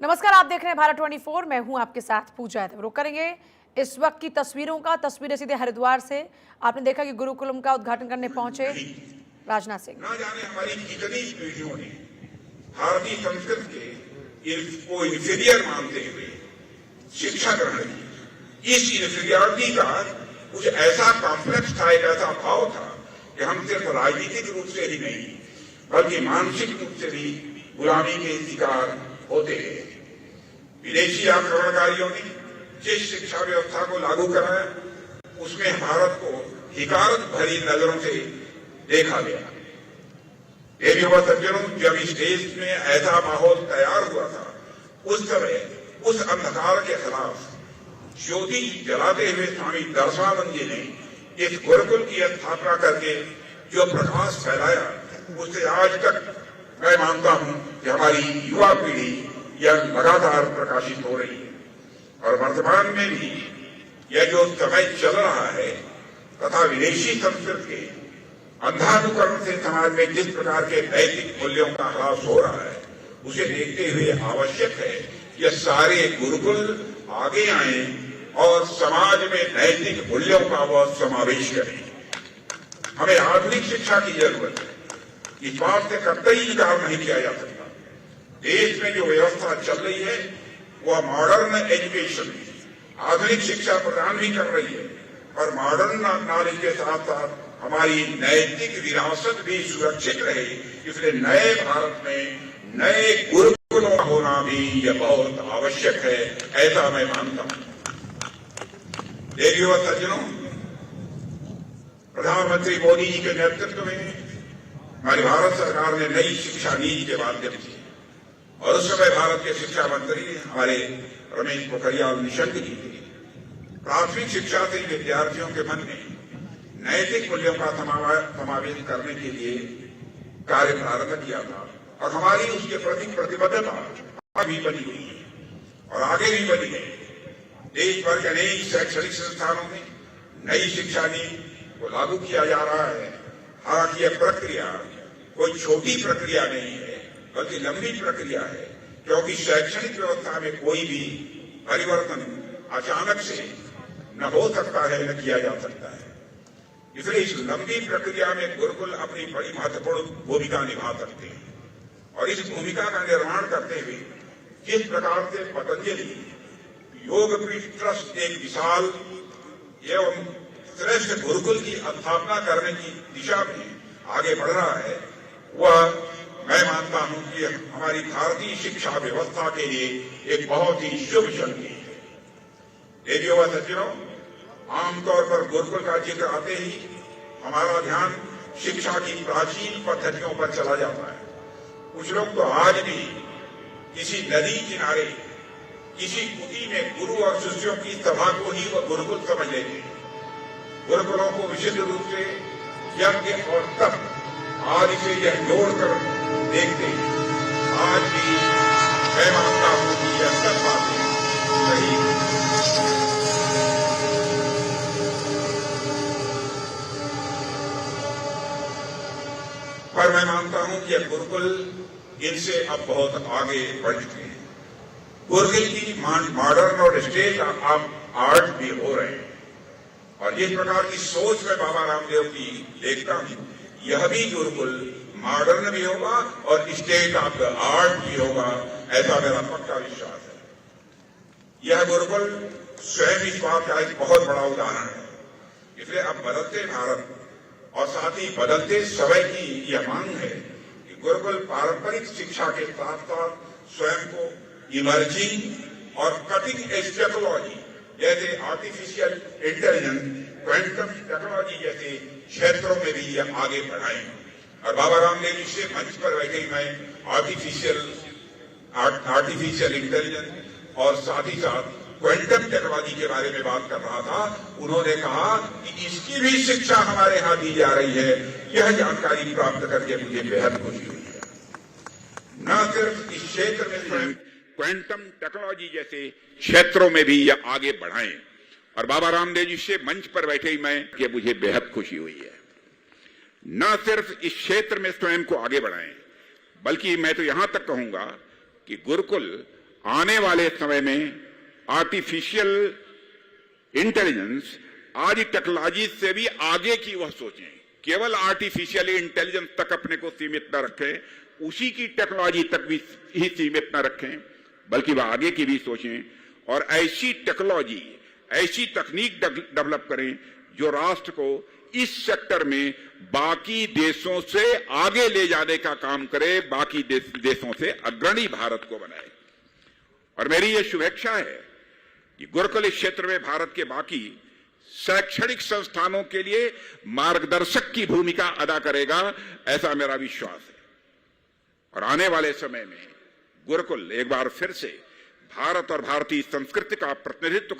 नमस्कार, आप देख रहे हैं भारत 24। मैं हूं आपके साथ पूजा। रुक करेंगे इस वक्त की तस्वीरें सीधे हरिद्वार से। आपने देखा कि गुरुकुलम का उद्घाटन करने पहुंचे राजनाथ सिंह। ना जाने हमारी कितनी पीढ़ियों ने भारतीय संस्कृति के को इंफीरियर मानते हुए शिक्षा ग्रहण की। इस इंफीरियरिटी का कुछ ऐसा कॉम्प्लेक्स था, एक ऐसा भाव था कि हम सिर्फ राजनीतिक रूप से ही नहीं बल्कि मानसिक रूप से भी गुलामी के शिकार होते हैं। विदेशी आक्रमणकारियों ने जिस शिक्षा व्यवस्था को लागू कराया उसमें भारत को हिकारत भरी नजरों से देखा गया। देवियों व सज्जनों, जब इस देश में ऐसा माहौल तैयार हुआ था उस समय उस अंधकार के खिलाफ ज्योति जलाते हुए स्वामी दर्शनानंद जी ने इस गुरुकुल की स्थापना करके जो प्रकाश फैलाया उससे आज तक मैं मानता हूं कि हमारी युवा पीढ़ी यह लगातार प्रकाशित हो रही है। और वर्तमान में भी यह जो समय चल रहा है तथा विदेशी संस्कृति के अंधानुकरण से समाज में जिस प्रकार के नैतिक मूल्यों का ह्रास हो रहा है उसे देखते हुए आवश्यक है यह सारे गुरुकुल आगे आए और समाज में नैतिक मूल्यों का वह समावेश करें। हमें आधुनिक शिक्षा की जरूरत है। इस बात से कतई इनकार नहीं किया जा सकता। देश में जो व्यवस्था चल रही है वह मॉडर्न एजुकेशन, आधुनिक शिक्षा प्रदान भी कर रही है और मॉडर्न नॉलेज के साथ साथ हमारी नैतिक विरासत भी सुरक्षित रहे। इसलिए नए भारत में नए गुरुकुलों का होना भी यह बहुत आवश्यक है, ऐसा मैं मानता हूं। देवियों व सज्जनों, प्रधानमंत्री मोदी जी के नेतृत्व में हमारी भारत सरकार ने नई शिक्षा नीति के माध्यम से और उस समय भारत के शिक्षा मंत्री हमारे रमेश पोखरियाल निशंक जी थे, प्राथमिक शिक्षा से विद्यार्थियों के मन में नैतिक मूल्यों का समावेश करने के लिए कार्य प्रारंभ किया था और हमारी उसके प्रति प्रतिबद्धता भी बनी हुई है और आगे भी बनी है। देश भर के अनेक शैक्षणिक संस्थानों में नई शिक्षा नीति को लागू किया जा रहा है। हालांकि यह प्रक्रिया कोई छोटी प्रक्रिया नहीं है बल्कि लंबी प्रक्रिया है, क्योंकि शैक्षणिक व्यवस्था में कोई भी परिवर्तन अचानक से न हो सकता है न किया जा सकता है। इसलिए इस लंबी प्रक्रिया में गुरुकुल अपनी बड़ी महत्वपूर्ण भूमिका निभा सकते हैं और इस भूमिका का निर्माण करते हुए जिस प्रकार से पतंजलि योगपीठ ट्रस्ट एक विशाल एवं श्रेष्ठ गुरुकुल की स्थापना करने की दिशा में आगे बढ़ रहा है, वह मैं मानता हूं कि हमारी भारतीय शिक्षा व्यवस्था के लिए एक बहुत ही शुभ संकेत है। देवियों व सज्जनों, आमतौर पर गुरुकुल का जिक्र आते ही हमारा ध्यान शिक्षा की प्राचीन पद्धतियों पर चला जाता है। कुछ लोग तो आज भी किसी नदी किनारे किसी कुटी में गुरु और शिष्यों की सभा को ही वह गुरुकुल समझ लेते हैं। गुरुकुलों को विशुद्ध रूप से यज्ञ और तप आदि से यह जोड़कर देखते हैं। आज भी मैं मानता हूं कि यह सब बातें सही है। पर मैं मानता हूं कि यह गुरुकुल इनसे अब बहुत आगे बढ़ चुके हैं। गुरुकुल की मॉडर्न और स्टेट आर्ट भी हो रहे हैं और जिस प्रकार की सोच में बाबा रामदेव की देखता हूं, यह भी गुरुकुल मॉडर्न भी होगा और स्टेट ऑफ आर्ट भी होगा, ऐसा मेरा पक्का विश्वास है। यह गुरुकुल स्वयं इस बात का एक बहुत बड़ा उदाहरण है। इसलिए अब बदलते भारत और साथ ही बदलते समय की यह मांग है कि गुरुकुल पारंपरिक शिक्षा के साथ साथ स्वयं को इमर्जिंग और कटिंग एज टेक्नोलॉजी जैसे आर्टिफिशियल इंटेलिजेंस, क्वांटम टेक्नोलॉजी जैसे क्षेत्रों में भी यह आगे बढ़ाएं। और बाबा रामदेव जी से मंच पर बैठे मैं आर्टिफिशियल इंटेलिजेंस और साथ ही साथ क्वांटम टेक्नोलॉजी के बारे में बात कर रहा था। उन्होंने कहा कि इसकी भी शिक्षा हमारे यहां दी जा रही है। यह जानकारी प्राप्त करके मुझे बेहद खुशी हुई है। न सिर्फ इस क्षेत्र में स्वयं क्वांटम टेक्नोलॉजी जैसे क्षेत्रों में भी यह आगे बढ़ाएं और बाबा रामदेव जी से मंच पर बैठे ही मैं कि मुझे बेहद खुशी हुई है। न सिर्फ इस क्षेत्र में स्वयं को आगे बढ़ाएं बल्कि मैं तो यहां तक कहूंगा कि गुरुकुल आने वाले समय में आर्टिफिशियल इंटेलिजेंस आज टेक्नोलॉजी से भी आगे की वह सोचें। केवल आर्टिफिशियल इंटेलिजेंस तक अपने को सीमित न रखें, उसी की टेक्नोलॉजी तक भी ही सीमित न रखें, बल्कि वह आगे की भी सोचें और ऐसी टेक्नोलॉजी, ऐसी तकनीक डेवलप करें जो राष्ट्र को इस सेक्टर में बाकी देशों से आगे ले जाने का काम करे, बाकी देशों से अग्रणी भारत को बनाए। और मेरी यह शुभेच्छा है कि गुरुकुल इस क्षेत्र में भारत के बाकी शैक्षणिक संस्थानों के लिए मार्गदर्शक की भूमिका अदा करेगा, ऐसा मेरा विश्वास है। और आने वाले समय में गुरुकुल एक बार फिर से भारत और भारतीय संस्कृति का प्रतिनिधित्व करेगा।